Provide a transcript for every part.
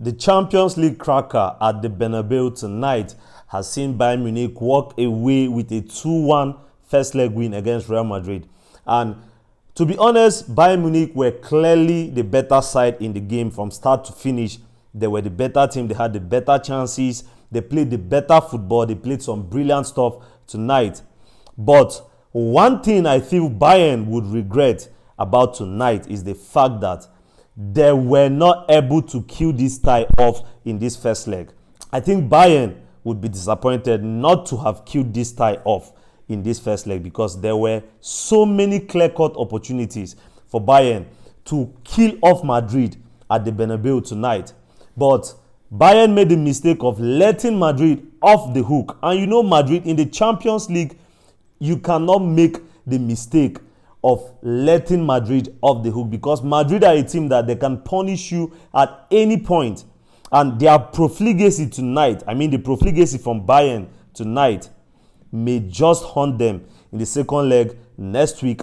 The Champions League cracker at the Bernabeu tonight has seen Bayern Munich walk away with a 2-1 first leg win against Real Madrid. And to be honest, Bayern Munich were clearly the better side in the game from start to finish. They were the better team. They had the better chances. They played the better football. They played some brilliant stuff tonight. But one thing I feel Bayern would regret about tonight is the fact that they were not able to kill this tie off in this first leg. I think Bayern would be disappointed not to have killed this tie off in this first leg because there were so many clear-cut opportunities for Bayern to kill off Madrid at the Bernabeu tonight. But Bayern made the mistake of letting Madrid off the hook. And you know Madrid in the Champions League, you cannot make the mistake of letting Madrid off the hook because Madrid are a team that they can punish you at any point. And their profligacy tonight, the profligacy from Bayern tonight may just haunt them in the second leg next week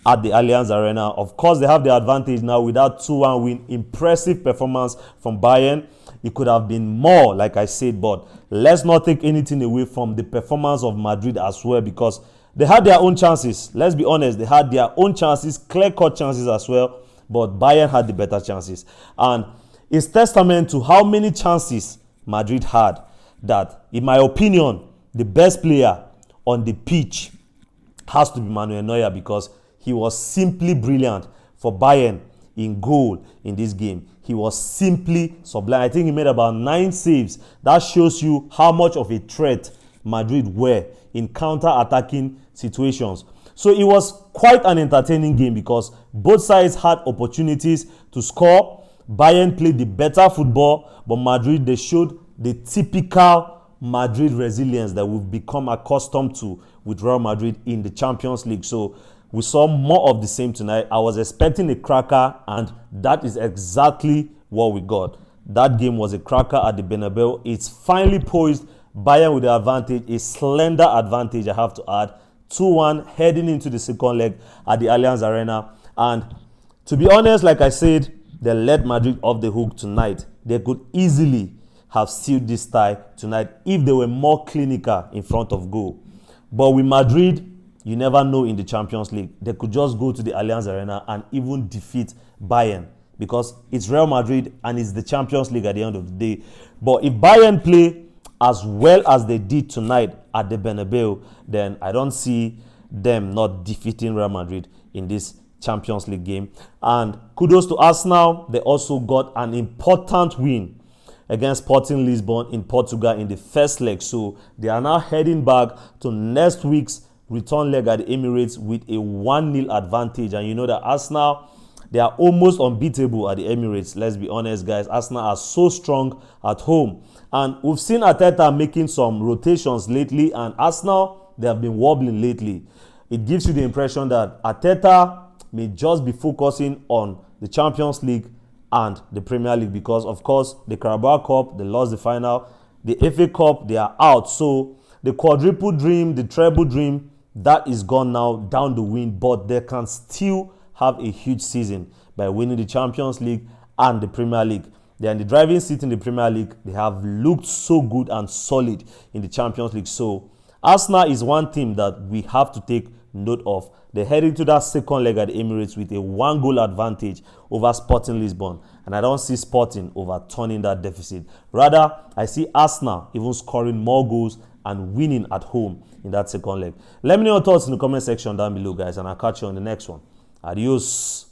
at the Allianz Arena. Of course, they have the advantage now with that 2-1 win. Impressive performance from Bayern. It could have been more, like I said, but let's not take anything away from the performance of Madrid as well because they had their own chances. Let's be honest, they had their own chances, clear-cut chances as well, but Bayern had the better chances. And it's testament to how many chances Madrid had that, in my opinion, the best player on the pitch has to be Manuel Neuer because he was simply brilliant for Bayern in goal in this game. He was simply sublime. I think he made about 9 saves. That shows you how much of a threat Madrid were in counter-attacking situations. So it was quite an entertaining game because both sides had opportunities to score. Bayern played the better football, but Madrid, they showed the typical Madrid resilience that we've become accustomed to with Real Madrid in the Champions League. So we saw more of the same tonight. I was expecting a cracker, and that is exactly what we got. That game was a cracker at the Bernabeu. It's finally poised. Bayern with the advantage, a slender advantage, I have to add. 2-1 heading into the second leg at the Allianz Arena. And to be honest, like I said, they let Madrid off the hook tonight. They could easily have sealed this tie tonight if they were more clinical in front of goal. But with Madrid, you never know in the Champions League. They could just go to the Allianz Arena and even defeat Bayern because it's Real Madrid and it's the Champions League at the end of the day. But if Bayern play as well as they did tonight at the Bernabeu, then I don't see them not defeating Real Madrid in this Champions League game. And kudos to Arsenal. They also got an important win against Sporting Lisbon in Portugal in the first leg. So they are now heading back to next week's return leg at the Emirates with a 1-0 advantage. And you know that Arsenal, they are almost unbeatable at the Emirates. Let's be honest, guys. Arsenal are so strong at home. And we've seen Arteta making some rotations lately. And Arsenal, they have been wobbling lately. It gives you the impression that Arteta may just be focusing on the Champions League and the Premier League because, of course, the Carabao Cup, they lost the final. The FA Cup, they are out. So the quadruple dream, the treble dream, that is gone now down the wind. But they can still have a huge season by winning the Champions League and the Premier League. They are in the driving seat in the Premier League. They have looked so good and solid in the Champions League. So Arsenal is one team that we have to take note of. They're heading to that second leg at the Emirates with a 1-goal advantage over Sporting Lisbon. And I don't see Sporting overturning that deficit. Rather, I see Arsenal even scoring more goals and winning at home in that second leg. Let me know your thoughts in the comment section down below, guys, and I'll catch you on the next one. Adios.